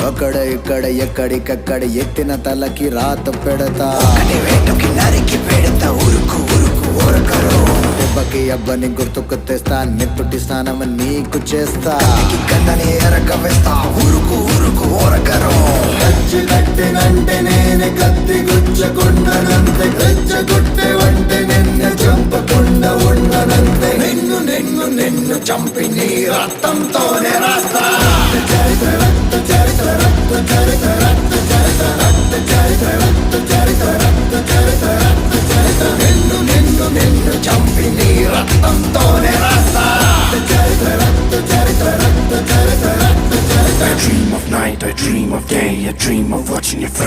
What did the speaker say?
అక్కడ ఇక్కడ ఎక్కడికక్కడ ఎత్తిన తలకి రాత పెడతా వేటుకి నరికి పెడతా ఉరుకు ఉరుకు ఊరకరు దెబ్బకి అబ్బని గుర్తుకు తెస్తా నెత్తుటి స్నానం నీకు చేస్తా కన్నని ఎరక వేస్తా ఉరుకు ఉరుకు ఊరకరు గచ్చి కట్టినంటే నేనే కత్తి గుచ్చకుండనంతే గచ్చగొట్టే వంటే నిన్ను చంపకుండా ఉండనంతే నిన్ను నిన్ను నిన్ను చంపి నీ రక్తంతోనే రాస్తా చరిత్ర రక్త చరిత్ర రక్త చరిత్ర రక్త చరిత్ర రక్త చరిత్ర రక్త చరిత్ర రక్త చరిత్ర రక్త చరిత్ర నిన్ను నిన్ను నిన్ను చంపి నీ రక్తంతోనే రాస్తా చరిత్ర రక్త చరిత్ర రక్త చరిత్ర రక్త చరిత్ర I dream of night, I dream of day, I dream of watching your face.